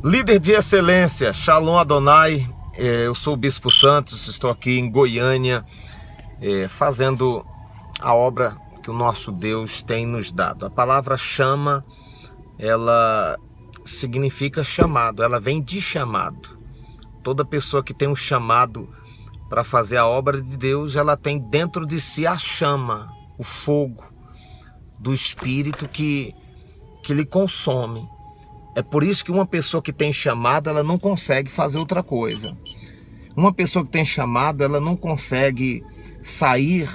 Líder de excelência, Shalom Adonai, eu sou o Bispo Santos, estou aqui em Goiânia, fazendo a obra que o nosso Deus tem nos dado. A palavra chama, ela significa chamado, ela vem de chamado. Toda pessoa que tem um chamado para fazer a obra de Deus, ela tem dentro de si a chama, o fogo do Espírito que lhe consome. É por isso que uma pessoa que tem chamado, ela não consegue fazer outra coisa. Uma pessoa que tem chamado, ela não consegue sair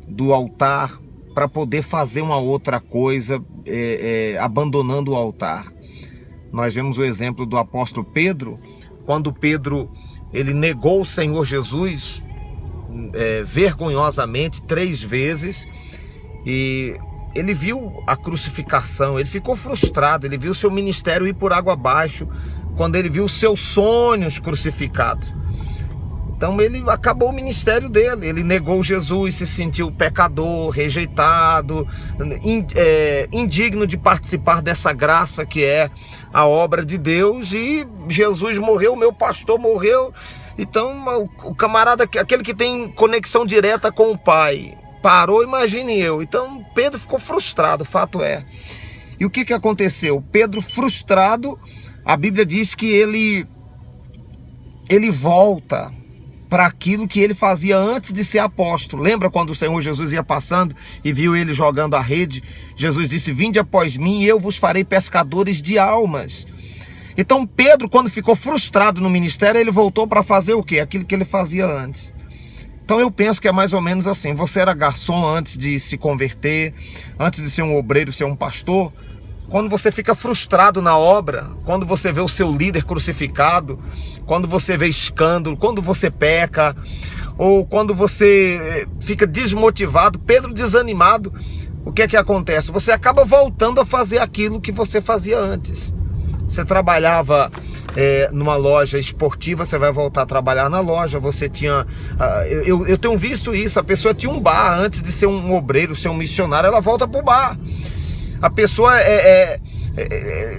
do altar para poder fazer uma outra coisa, abandonando o altar. Nós vemos o exemplo do apóstolo Pedro, quando Pedro ele negou o Senhor Jesus vergonhosamente 3 vezes, e ele viu a crucificação, ele ficou frustrado, ele viu seu ministério ir por água abaixo, quando ele viu seus sonhos crucificados. Então ele acabou o ministério dele, ele negou Jesus, se sentiu pecador, rejeitado, indigno de participar dessa graça que é a obra de Deus, e Jesus morreu, meu pastor morreu. Então o camarada, aquele que tem conexão direta com o Pai, parou, imagine eu. Então Pedro ficou frustrado, fato é. E o que aconteceu? Pedro frustrado, a Bíblia diz que ele volta para aquilo que ele fazia antes de ser apóstolo. Lembra quando o Senhor Jesus ia passando e viu ele jogando a rede? Jesus disse: vinde após mim e eu vos farei pescadores de almas. Então Pedro, quando ficou frustrado no ministério, ele voltou para fazer o quê? Aquilo que ele fazia antes. Então eu penso que é mais ou menos assim. Você era garçom antes de se converter, antes de ser um obreiro, ser um pastor. Quando você fica frustrado na obra, quando você vê o seu líder crucificado, quando você vê escândalo, quando você peca, ou quando você fica desmotivado, Pedro desanimado, o que acontece? Você acaba voltando a fazer aquilo que você fazia antes. Você trabalhava numa loja esportiva, você vai voltar a trabalhar na loja. Você tinha... eu tenho visto isso, a pessoa tinha um bar antes de ser um obreiro, ser um missionário, ela volta para o bar. A pessoa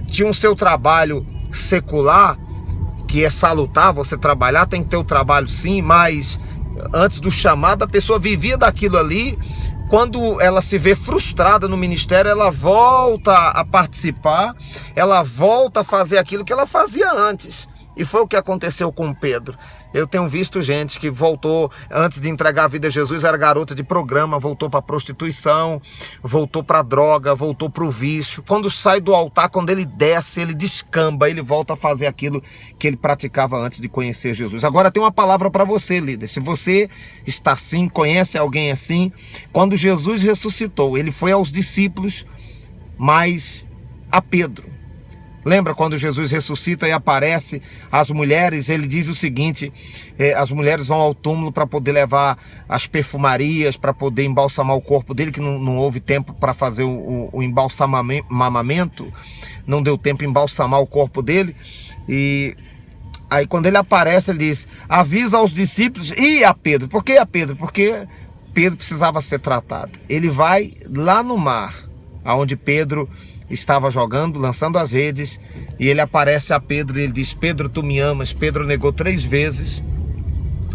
tinha o seu trabalho secular, que é salutar, você trabalhar, tem que ter o trabalho sim, mas antes do chamado a pessoa vivia daquilo ali. Quando ela se vê frustrada no ministério, ela volta a participar, ela volta a fazer aquilo que ela fazia antes. E foi o que aconteceu com Pedro. Eu tenho visto gente que voltou, antes de entregar a vida a Jesus, era garota de programa, voltou para a prostituição, voltou para a droga, voltou para o vício. Quando sai do altar, quando ele desce, ele descamba, ele volta a fazer aquilo que ele praticava antes de conhecer Jesus. Agora tem uma palavra para você, líder. Se você está assim, conhece alguém assim, quando Jesus ressuscitou, ele foi aos discípulos, mas a Pedro. Lembra quando Jesus ressuscita e aparece às mulheres? Ele diz o seguinte: as mulheres vão ao túmulo para poder levar as perfumarias, para poder embalsamar o corpo dele, que não houve tempo para fazer o embalsamamento, não deu tempo de embalsamar o corpo dele. E aí quando ele aparece, ele diz: avisa aos discípulos e a Pedro. Por que a Pedro? Porque Pedro precisava ser tratado. Ele vai lá no mar, aonde Pedro estava jogando, lançando as redes, e ele aparece a Pedro e ele diz: Pedro, tu me amas? Pedro negou 3 vezes,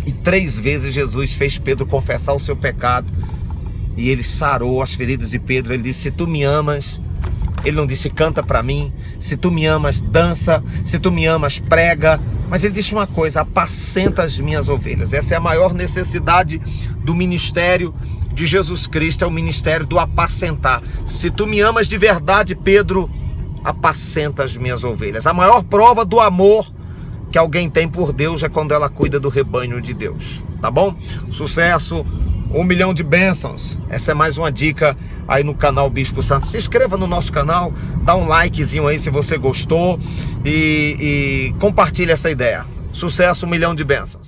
e 3 vezes Jesus fez Pedro confessar o seu pecado, e ele sarou as feridas de Pedro. Ele disse: se tu me amas, ele não disse canta para mim, se tu me amas dança, se tu me amas prega, mas ele disse uma coisa: apacenta as minhas ovelhas. Essa é a maior necessidade do ministério de Jesus Cristo, é o ministério do apacentar. Se tu me amas de verdade, Pedro, apacenta as minhas ovelhas. A maior prova do amor que alguém tem por Deus é quando ela cuida do rebanho de Deus, tá bom? Sucesso, 1 milhão de bênçãos. Essa é mais uma dica aí no canal Bispo Santos. Se inscreva no nosso canal, dá um likezinho aí se você gostou, e compartilhe essa ideia. Sucesso, 1 milhão de bênçãos.